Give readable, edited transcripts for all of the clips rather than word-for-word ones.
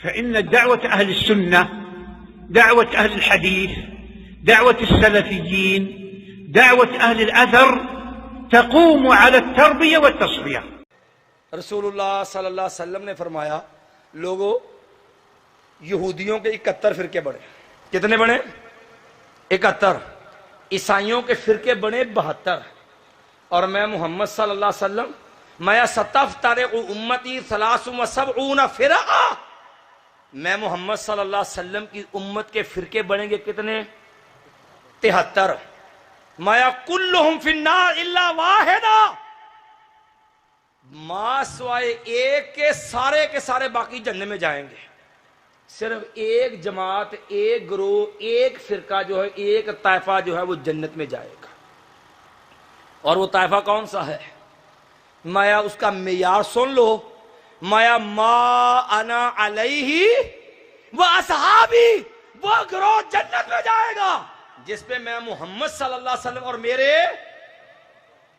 فإن دعوة أهل السنة، دعوة أهل الحديث، دعوة السلفيين، دعوة أهل الأثر تقوم على التربية والتصفية۔ رسول اللہ صلی اللہ علیہ وسلم نے فرمایا لوگوں یہودیوں کے 71 فرقے بنے۔ کتنے بنے؟ 71۔ عیسائیوں کے فرقے بنے 72۔ اور میں محمد صلی اللہ علیہ وسلم میں ستفترق امتی 73 فرقہ، میں محمد صلی اللہ علیہ وسلم کی امت کے فرقے بنیں گے کتنے؟ 73۔ میں کلہم فی النار الا واحدہ، ماں سوائے ایک کے سارے باقی جنت میں جائیں گے، صرف ایک جماعت، ایک گروہ، ایک فرقہ جو ہے، ایک طائفہ جو ہے وہ جنت میں جائے گا۔ اور وہ طائفہ کون سا ہے؟ مایا اس کا معیار سن لو، مایا ما انا علیہ و اصحابی، وہ گروہ جنت میں جائے گا جس پہ میں محمد صلی اللہ علیہ وسلم اور میرے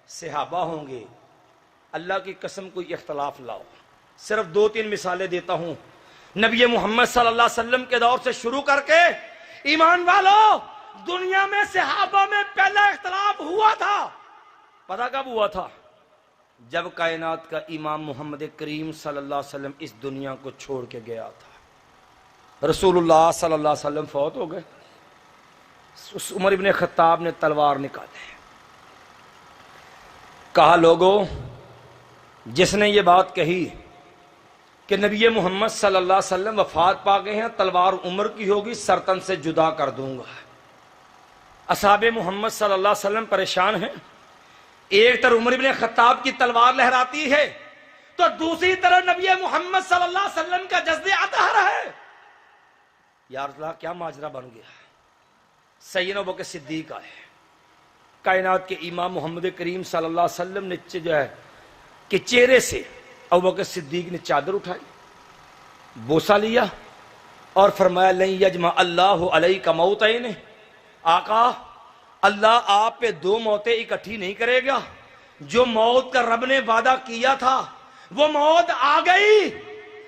صحابہ ہوں گے۔ اللہ کی قسم کوئی اختلاف لاؤ، صرف 2-3 مثالیں دیتا ہوں نبی محمد صلی اللہ علیہ وسلم کے دور سے شروع کر کے۔ ایمان والو، دنیا میں صحابہ میں پہلا اختلاف ہوا تھا، پتہ کب ہوا تھا؟ جب کائنات کا امام محمد کریم صلی اللہ علیہ وسلم اس دنیا کو چھوڑ کے گیا تھا۔ رسول اللہ صلی اللہ علیہ وسلم فوت ہو گئے، اس عمر ابن خطاب نے تلوار نکالے، کہا لوگوں جس نے یہ بات کہی کہ نبی محمد صلی اللہ علیہ وسلم وفات پا گئے ہیں، تلوار عمر کی ہوگی، سرطن سے جدا کر دوں گا۔ اصحاب محمد صلی اللہ علیہ وسلم پریشان ہیں، ایک طرف عمر ابن خطاب کی تلوار لہراتی ہے تو دوسری طرف نبی محمد صلی اللہ علیہ وسلم کا جذب اطہر ہے۔ یا رسول اللہ کیا ماجرا بن گیا؟ سیدنا ابوبکر صدیق آئے، کائنات کے امام محمد کریم صلی اللہ علیہ وسلم نے جو ہے کہ چہرے سے ابوبکر صدیق نے چادر اٹھائی، بوسہ لیا اور فرمایا لن یجمع اللہ علیک موتین، آقا اللہ آپ پہ 2 موتیں اکٹھی نہیں کرے گا، جو موت کا رب نے وعدہ کیا تھا وہ موت آ گئی۔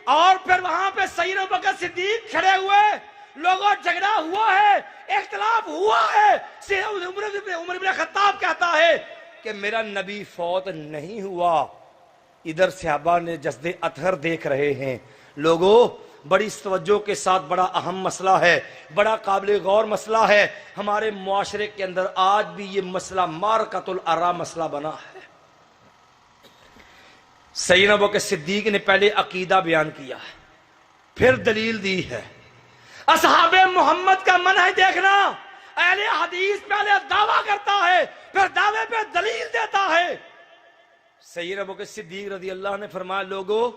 اور پھر وہاں پہ سیدنا ابوبکر صدیق کھڑے ہوئے، لوگوں جھگڑا ہوا ہے، اختلاف ہوا ہے۔ عمر بن خطاب کہتا ہے کہ میرا نبی فوت نہیں ہوا، ادھر صحابہ نے جذب اطہر دیکھ رہے ہیں۔ لوگوں بڑی توجہ کے ساتھ، بڑا اہم مسئلہ ہے، بڑا قابل غور مسئلہ ہے، ہمارے معاشرے کے اندر آج بھی یہ مسئلہ معرکۃ الآراء مسئلہ بنا ہے۔ سیدنا ابوبکر صدیق نے پہلے عقیدہ بیان کیا، پھر دلیل دی ہے۔ اصحاب محمد کا منہج دیکھنا، اہل حدیث پہلے دعویٰ کرتا ہے، پھر دعوے پہ دلیل دیتا ہے۔ سیدنا ابوبکر صدیق رضی اللہ عنہ نے فرمایا لوگو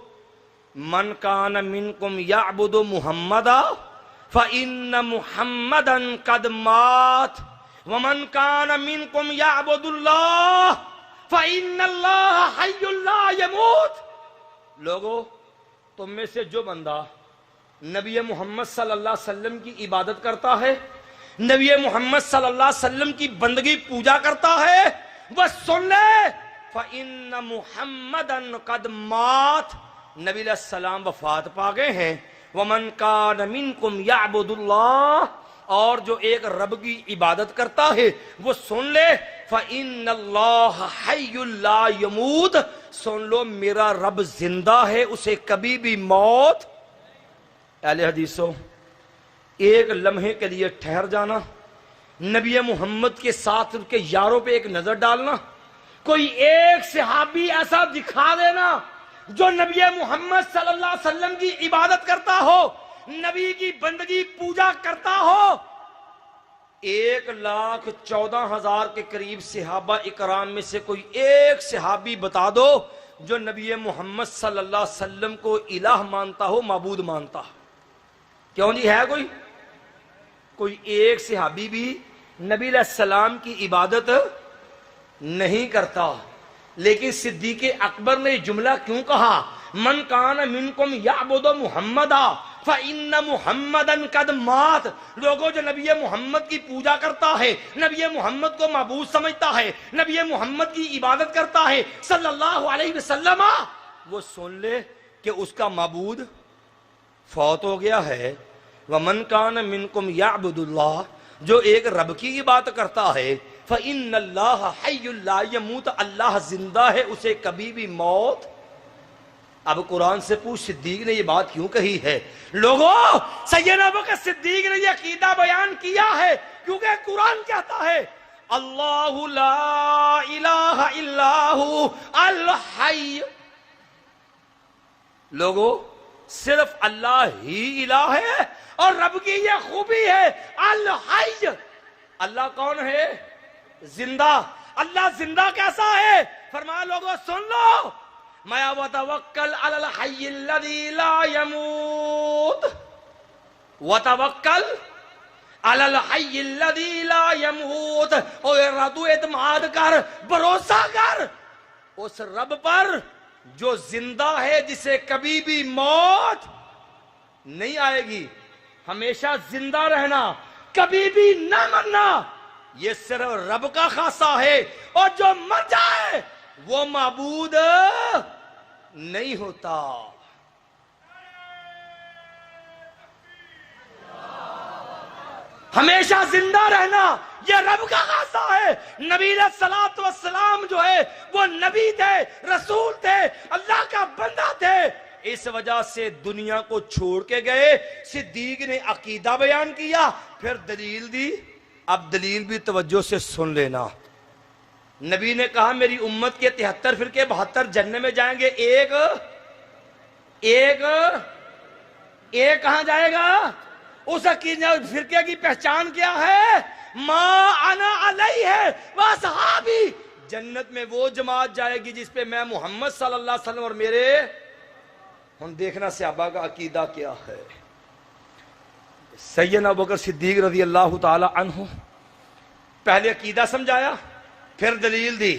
من کان منکم یعبد محمدا فإن محمدا قد مات ومن کان منکم یعبد اللہ فإن اللہ حی لا یموت۔ لوگو تم میں سے جو بندہ نبی محمد صلی اللہ علیہ وسلم کی عبادت کرتا ہے، نبی محمد صلی اللہ علیہ وسلم کی بندگی پوجا کرتا ہے، وہ سن لے فَإِنَّ مُحَمَّدًا قَدْ مَاتَ، نبی علیہ السلام وفات پا گئے ہیں۔ وَمَنْ كَانَ مِنْكُمْ يَعْبُدُ اللَّهِ، اور جو ایک رب کی عبادت کرتا ہے وہ سن لے فَإِنَّ اللَّهَ حَيٌّ لَا يَمُوتُ، سن لو میرا رب زندہ ہے، اسے کبھی بھی موت۔ اہل حدیثوں، ایک لمحے کے لیے ٹھہر جانا، نبی محمد کے ساتھ ان کے یاروں پہ ایک نظر ڈالنا، کوئی ایک صحابی ایسا دکھا دینا جو نبی محمد صلی اللہ علیہ وسلم کی عبادت کرتا ہو، نبی کی بندگی پوجا کرتا ہو۔ 1,14,000 کے قریب صحابہ اکرام میں سے کوئی ایک صحابی بتا دو جو نبی محمد صلی اللہ علیہ وسلم کو الہ مانتا ہو، معبود مانتا ہو۔ کیوں جی ہے کوئی ایک صحابی بھی نبی علیہ السلام کی عبادت نہیں کرتا؟ لیکن صدیق اکبر نے جملہ کیوں کہا من کان منکم یعبد محمدا فإن محمدًا قد مات؟ لوگوں جو نبی محمد کی پوجا کرتا ہے، نبی محمد کو معبود سمجھتا ہے، نبی محمد کی عبادت کرتا ہے صلی اللہ علیہ وسلم، وہ سن لے کہ اس کا معبود فوت ہو گیا ہے. وَمَنْ كَانَ مِنْكُمْ يَعْبُدُ اللَّهَ, جو ایک رب کی عبادت کرتا ہے, فَإِنَّ اللَّهَ حَيٌّ لَا يَمُوتُ, اللہ زندہ ہے, اسے کبھی بھی موت. اب قرآن سے پوچھ صدیق نے یہ بات کیوں کہی ہے؟ لوگوں, سیدنا ابوبکر صدیق نے یہ عقیدہ بیان کیا ہے کیونکہ قرآن کہتا ہے اللہ لا الہ الا ہو الحی. لوگوں, صرف اللہ ہی الہ ہے اور رب کی یہ خوبی ہے الحی. اللہ کون ہے؟ زندہ. اللہ زندہ کیسا ہے؟ فرمایا لوگوں سن لو, میں وتوکل علی الحی الذی لا یموت, وتوکل علی الحی الذی لا یموت, اور ردو اعتماد کر, بھروسہ کر اس رب پر جو زندہ ہے, جسے کبھی بھی موت نہیں آئے گی. ہمیشہ زندہ رہنا, کبھی بھی نہ مرنا, یہ صرف رب کا خاصہ ہے, اور جو مر جائے وہ معبود نہیں ہوتا. ہمیشہ زندہ رہنا یہ رب کا خاصہ ہے. نبی علیہ الصلوۃ والسلام جو ہے وہ نبی تھے, رسول تھے, اللہ کا بندہ تھے, اس وجہ سے دنیا کو چھوڑ کے گئے. صدیق نے عقیدہ بیان کیا, پھر دلیل دی. اب دلیل بھی توجہ سے سن لینا. نبی نے کہا میری امت کے 73 فرقے 72 جنت میں جائیں گے, ایک کہاں جائے گا؟ اس فرقے کی پہچان کیا ہے؟ ما انا علیہ واصحابی. جنت میں وہ جماعت جائے گی جس پہ میں محمد صلی اللہ علیہ وسلم اور میرے. ہم دیکھنا صحابہ کا عقیدہ کیا ہے. سیدنا ابوبکر صدیق رضی اللہ تعالی عنہ پہلے عقیدہ سمجھایا, پھر دلیل دی,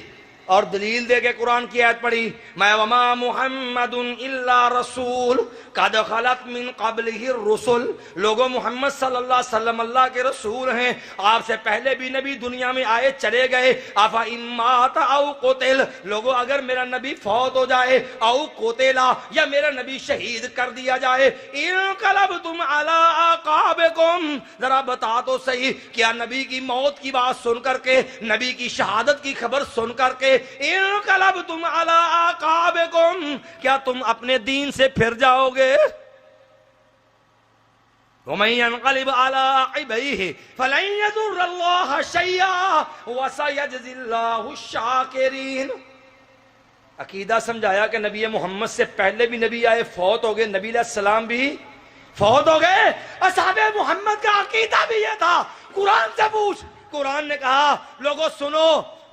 اور دلیل دے کے قرآن کی آیت پڑھی میں وما محمد الا رسول قد خلت من قبلہ الرسل. لوگوں, محمد صلی اللہ علیہ وسلم اللہ کے رسول ہیں, آپ سے پہلے بھی نبی دنیا میں آئے چلے گئے. افا ان مات او قتل, لوگوں اگر میرا نبی فوت ہو جائے, او قتلا, یا میرا نبی شہید کر دیا جائے, انقلبتم علی اعقابکم, ذرا بتا تو صحیح, کیا نبی کی موت کی بات سن کر کے, نبی کی شہادت کی خبر سن کر کے, انقلبتم علی اعقابکم, کیا تم اپنے دین سے پھر جاؤ گے؟ وَمَن يَنْقَلِبْ عَلَىٰ عِقِبَيْهِ فَلَن يَضُرَّ اللَّهَ شَيْئًا وَسَيَجْزِي اللَّهُ الشَّاكِرِينَ. عقیدہ سمجھایا کہ نبی محمد سے پہلے بھی نبی آئے, فوت ہو گئے, نبی علیہ السلام بھی فوت ہو گئے. اصحاب محمد کا عقیدہ بھی یہ تھا. قرآن سے پوچھ, قرآن نے کہا لوگوں سنو,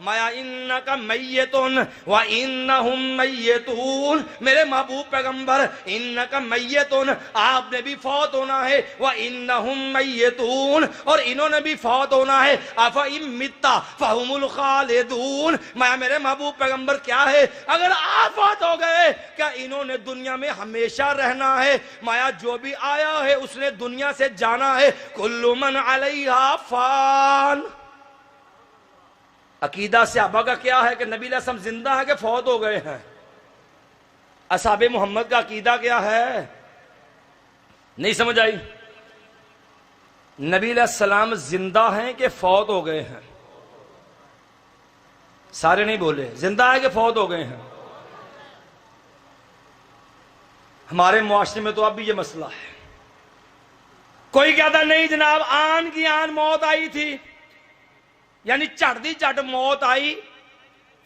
مایا انکا میتون و انہم میتون, میرے محبوب پیغمبر انکا میتون, آپ نے بھی فوت ہونا ہے, و انہم میتون, اور انہوں نے بھی فوت ہونا ہے, افا ام متا فہم الخالدون. مایا میرے محبوب پیغمبر کیا ہے, اگر آپ فوت ہو گئے کیا انہوں نے دنیا میں ہمیشہ رہنا ہے؟ مایا جو بھی آیا ہے اس نے دنیا سے جانا ہے. کل من علیہا فان. عقیدہ صحابہ کا کیا ہے کہ نبی علیہ السلام زندہ ہے کہ فوت ہو گئے ہیں؟ اصحاب محمد کا عقیدہ کیا ہے؟ نہیں سمجھ آئی؟ نبی علیہ السلام زندہ ہیں کہ فوت ہو گئے ہیں؟ سارے نہیں بولے. زندہ ہے کہ فوت ہو گئے ہیں؟ ہمارے معاشرے میں تو اب بھی یہ مسئلہ ہے. کوئی کہتا نہیں جناب آن کی آن موت آئی تھی, یعنی چٹ دی چٹ موت آئی,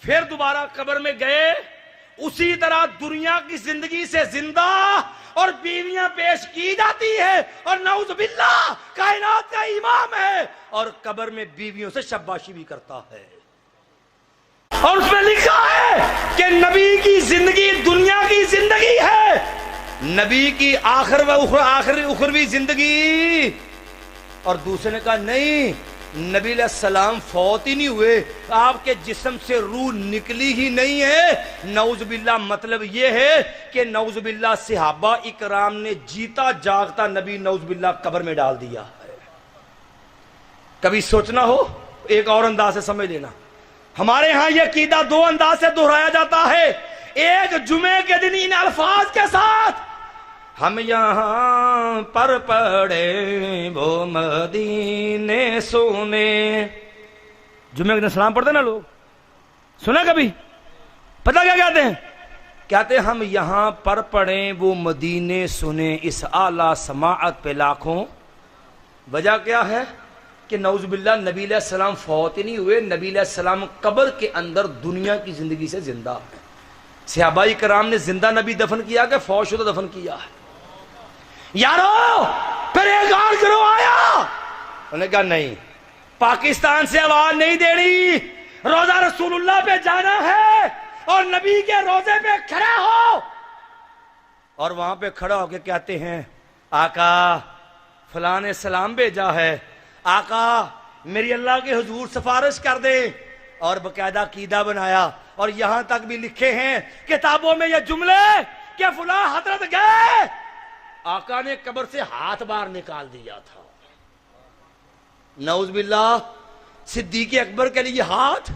پھر دوبارہ قبر میں گئے. اسی طرح دنیا کی زندگی سے زندہ اور بیویاں پیش کی جاتی ہے, اور نعوذ باللہ کائنات کا امام ہے, اور قبر میں بیویوں سے شباشی بھی کرتا ہے. اور اس میں لکھا ہے کہ نبی کی زندگی دنیا کی زندگی ہے, نبی کی اخروی زندگی. اور دوسرے نے کہا نہیں, نبی علیہ السلام فوت ہی نہیں ہوئے, آپ کے جسم سے روح نکلی ہی نہیں ہے. نعوذ باللہ مطلب یہ ہے کہ نعوذ باللہ صحابہ اکرام نے جیتا جاگتا نبی نعوذ باللہ قبر میں ڈال دیا ہے. کبھی سوچنا ہو, ایک اور انداز سے سمجھ لینا. ہمارے ہاں یہ عقیدہ دو انداز سے دہرایا جاتا ہے. ایک جمعے کے دن ان الفاظ کے ساتھ ہم یہاں پر پڑے وہ مدینے سونے. جمعہ کے دن سلام پڑھتے نا لوگ, سنا کبھی؟ پتہ کیا کہتے ہیں؟ کہتے ہیں ہم یہاں پر پڑھیں وہ مدینے سنیں اس اعلیٰ سماعت پہ لاکھوں. وجہ کیا ہے کہ نعوذ باللہ نبی علیہ السلام فوت ہی نہیں ہوئے, نبی علیہ السلام قبر کے اندر دنیا کی زندگی سے زندہ ہے. صحابہ کرام نے زندہ نبی دفن کیا کہ فوت شدہ دفن کیا ہے؟ یارو پھر ایک اور گروہ آیا, انہوں نے کہا نہیں, پاکستان سے آواز نہیں دینی, روزہ رسول اللہ پہ جانا ہے اور نبی کے روزے پہ کھڑا ہو. اور وہاں پہ کھڑا ہو کے کہتے ہیں آقا فلاں نے سلام بھیجا ہے, آقا میری اللہ کے حضور سفارش کر دے. اور باقاعدہ عقیدہ بنایا اور یہاں تک بھی لکھے ہیں کتابوں میں یہ جملے کہ فلاں حضرت گئے, آقا نے قبر سے ہاتھ باہر نکال دیا تھا. نعوذ باللہ صدیق اکبر کے لیے ہاتھ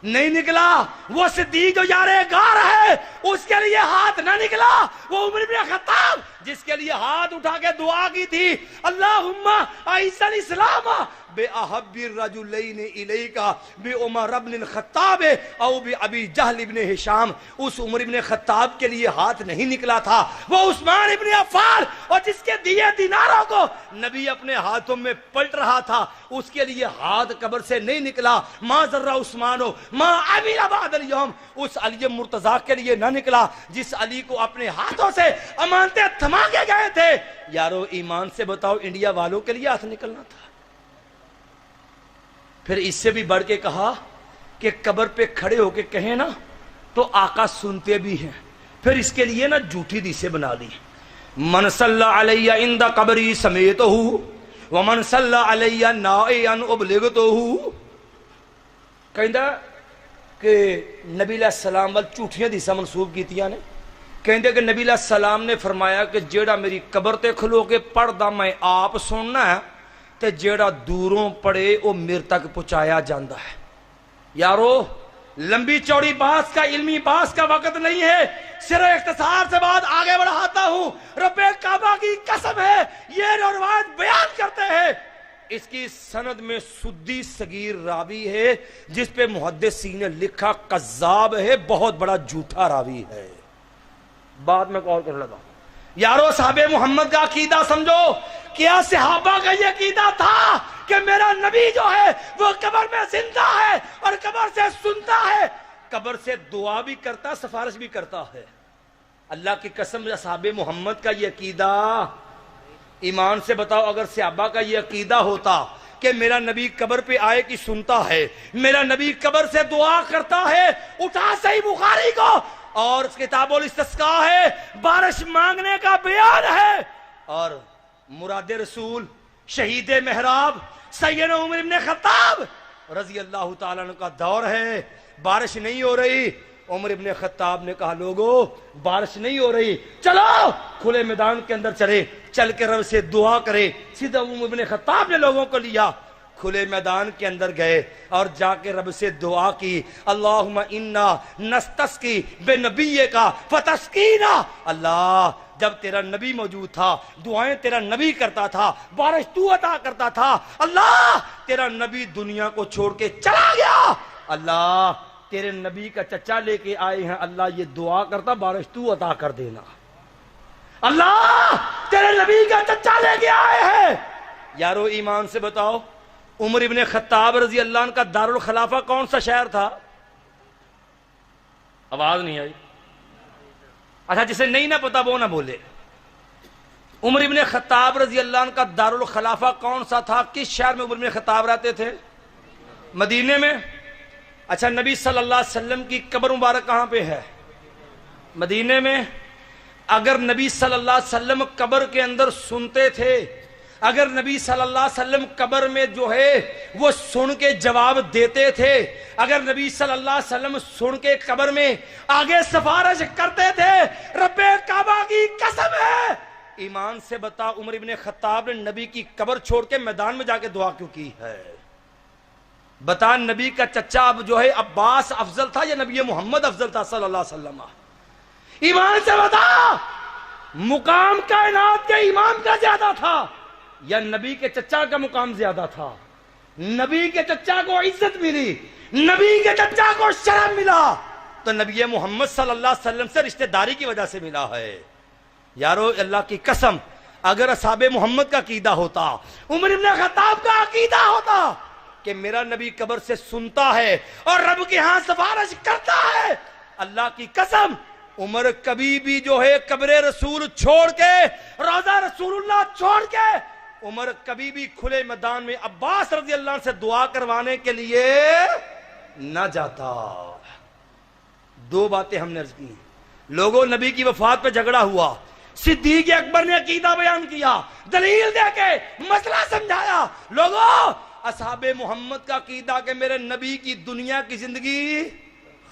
نہیں نکلا, وہ صدیق جو یارے گار ہے اس کے لیے ہاتھ نہ نکلا. وہ عمر بن خطاب جس کے لیے ہاتھ اٹھا کے دعا کی تھی اللہم اعز الاسلام بے احب الرجلین الیکا بے عمر بن الخطاب او بے ابی جہل بن ہشام, اس عمر بن خطاب کے لیے ہاتھ نہیں نکلا تھا. وہ عثمان بن عفان اور جس کے دیے دیناروں کو نبی اپنے ہاتھوں میں پلٹ رہا تھا اس کے لیے ہاتھ قبر سے نہیں نکلا. ما ذرہ عثمانو ما عمل بعد اليوم, اس علی مرتضیٰ کے لیے نہ نکلا جس علی کو اپنے ہاتھوں سے امانتیں تھما کے گئے تھے. یارو ایمان سے بتاؤ انڈیا والوں کے لیے ہاتھ نکلنا تھا؟ پھر اس سے بھی بڑھ کے کہا کہ قبر پہ کھڑے ہو کے کہیں نا تو آقا سنتے بھی ہیں. پھر اس کے لیے نا جھوٹی حدیثیں بنا دی, من صلی علیہ عند قبری سمیتہ ومن صلی علیہ نائعا ابلغتہ. کہندا کہ نبی علیہ السلام وال جھوٹیاں حدیثاں منسوب کیتیاں نے. کہندے کہ نبی علیہ السلام نے فرمایا کہ جیڑا میری قبر تے کھلو کے پڑھدا میں آپ سننا ہے تے جیڑا دوروں پڑے وہ میرے تک پہنچایا جاندہ ہے. یارو لمبی چوڑی بحث کا علمی بحث کا وقت نہیں ہے, صرف اختصار سے بات آگے بڑھاتا ہوں. رب کعبہ کی قسم ہے یہ روایت بیان کرتے ہیں اس کی سند میں سدی صغیر راوی ہے جس پہ محدثین نے لکھا کذاب ہے, بہت بڑا جھوٹا راوی ہے. بعد میں کال کر لگا. یارو صحابہ محمد کا عقیدہ سمجھو. کیا صحابہ کا یہ عقیدہ تھا کہ میرا نبی جو ہے وہ قبر میں زندہ ہے اور قبر سے سنتا ہے, قبر سے دعا بھی کرتا, سفارش بھی کرتا ہے؟ اللہ کی قسم صحابہ محمد کا یہ عقیدہ, ایمان سے بتاؤ اگر صحابہ کا یہ عقیدہ ہوتا کہ میرا نبی قبر پہ آئے کہ سنتا ہے, میرا نبی قبر سے دعا کرتا ہے, اٹھا صحیح بخاری کو اور کتاب الاستسقاء ہے, بارش مانگنے کا بیان ہے, اور مراد رسول شہید محراب سیدنا عمر بن خطاب رضی اللہ تعالیٰ عنہ کا دور ہے, بارش نہیں ہو رہی. عمر بن خطاب نے کہا لوگو بارش نہیں ہو رہی, چلو کھلے میدان کے اندر چلے, چل کے رب سے دعا کرے. سیدھا عمر بن خطاب نے لوگوں کو لیا, کھلے میدان کے اندر گئے اور جا کے رب سے دعا کی اللہم انا نستسقی بنبیک فتسقینا. اللہ جب تیرا نبی موجود تھا دعائیں تیرا نبی کرتا تھا, بارش تو عطا کرتا تھا. اللہ تیرا نبی دنیا کو چھوڑ کے چلا گیا, اللہ تیرے نبی کا چچا لے کے آئے ہیں, اللہ یہ دعا کرتا بارش تو عطا کر دینا. اللہ تیرے نبی کا چچا لے کے آئے ہیں. یارو ایمان سے بتاؤ عمر ابن خطاب رضی اللہ عنہ کا دارالخلافہ کون سا شہر تھا؟ آواز نہیں آئی. اچھا جسے نہیں نہ پتا وہ نہ بولے. عمر ابن خطاب رضی اللہ عنہ کا دارالخلافہ کون سا تھا؟ کس شہر میں عمر ابن خطاب رہتے تھے؟ مدینے میں. اچھا نبی صلی اللہ علیہ وسلم کی قبر مبارک کہاں پہ ہے؟ مدینے میں. اگر نبی صلی اللہ علیہ وسلم قبر کے اندر سنتے تھے, اگر نبی صلی اللہ علیہ وسلم قبر میں جو ہے وہ سن کے جواب دیتے تھے, اگر نبی صلی اللہ علیہ وسلم سن کے قبر میں آگے سفارش کرتے تھے, رب کعبہ کی قسم ہے ایمان سے بتا عمر ابن خطاب نے نبی کی قبر چھوڑ کے میدان میں جا کے دعا کیوں کی ہے؟ بتا نبی کا چچا اب جو ہے عباس افضل تھا یا نبی محمد افضل تھا صلی اللہ علیہ وسلم؟ ایمان سے بتا. مقام کائنات کے امام کا زیادہ تھا یا نبی کے چچا کا مقام زیادہ تھا؟ نبی کے چچا کو عزت ملی، نبی کے چچا کو شرم ملا، تو نبی محمد صلی اللہ علیہ وسلم سے رشتہ داری کی وجہ سے ملا ہے۔ یارو اللہ کی قسم، اگر اصحاب محمد کا عقیدہ ہوتا، عمر ابن خطاب کا عقیدہ ہوتا کہ میرا نبی قبر سے سنتا ہے اور رب کے ہاں سفارش کرتا ہے، اللہ کی قسم عمر کبھی بھی جو ہے قبر رسول چھوڑ کے، روضہ رسول اللہ چھوڑ کے، عمر کبھی بھی کھلے میدان میں عباس رضی اللہ عنہ سے دعا کروانے کے لیے نہ جاتا۔ دو باتیں ہم نے عرض کی، لوگوں نبی کی وفات پہ جھگڑا ہوا، صدیق اکبر نے عقیدہ بیان کیا، دلیل دے کے مسئلہ سمجھایا، لوگوں اصحاب محمد کا عقیدہ کہ میرے نبی کی دنیا کی زندگی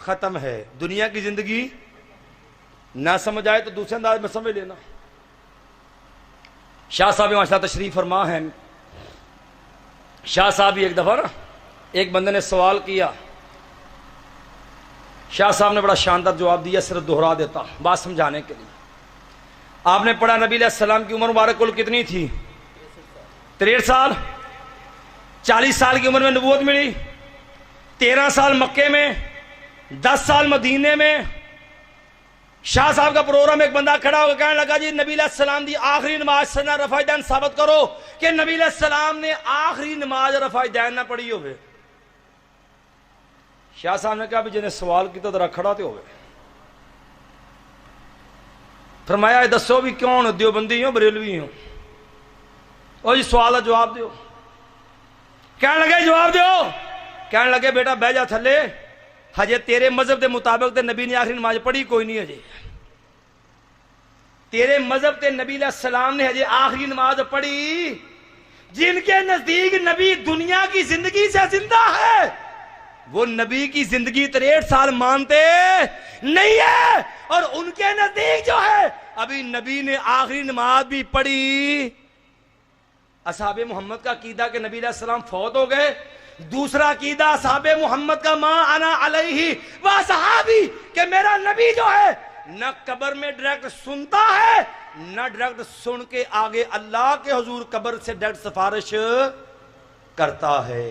ختم ہے، دنیا کی زندگی نہ سمجھ آئے تو دوسرے انداز میں سمجھ لینا۔ شاہ صاحب ماشاء اللہ تشریف فرما ہے، شاہ صاحب ایک دفعہ نا ایک بندے نے سوال کیا، شاہ صاحب نے بڑا شاندار جواب دیا، صرف دہرا دیتا بات سمجھانے کے لیے۔ آپ نے پڑھا نبی علیہ السلام کی عمر مبارک کل کتنی تھی؟ 63 سال۔ 40 سال کی عمر میں نبوت ملی، 13 سال مکے میں، 10 سال مدینے میں۔ شاہ صاحب کا پروگرام ایک بندہ کھڑا ہو کے کہنے لگا جی نبی علیہ السلام دی آخری نماز سنا رفع دین ثابت کرو کہ نبی علیہ السلام نے آخری نماز رفع دین نہ پڑھی ہوئے۔ شاہ صاحب نے کہا بھی جنہیں سوال کی تو ذرا کھڑا تے ہوئے۔ فرمایا دسو بھی کیوں دیوبندی ہوں بریلوی ہوں؟ اور جی سوال کا جواب دیو۔ کہنے لگے جواب دیو، کہنے لگے بیٹا بہ جا تھلے، ہجے تیرے مذہب دے مطابق تے نبی نے آخری نماز پڑھی کوئی نہیں ہجے، تیرے مذہب تے نبی علیہ السلام نے ہجے آخری نماز پڑھی، جن کے نزدیک نبی دنیا کی زندگی سے زندہ ہے وہ نبی کی زندگی 63 سال مانتے نہیں ہے، اور ان کے نزدیک جو ہے ابھی نبی نے آخری نماز بھی پڑھی۔ اصحاب محمد کا عقیدہ کہ نبی علیہ السلام فوت ہو گئے، دوسرا عقیدہ اصحاب محمد کا ما انا علیہ و صحابی کہ میرا نبی جو ہے نہ قبر میں ڈائریکٹ سنتا ہے نہ ڈائریکٹ سن کے آگے اللہ کے حضور قبر سے ڈائریکٹ سفارش کرتا ہے۔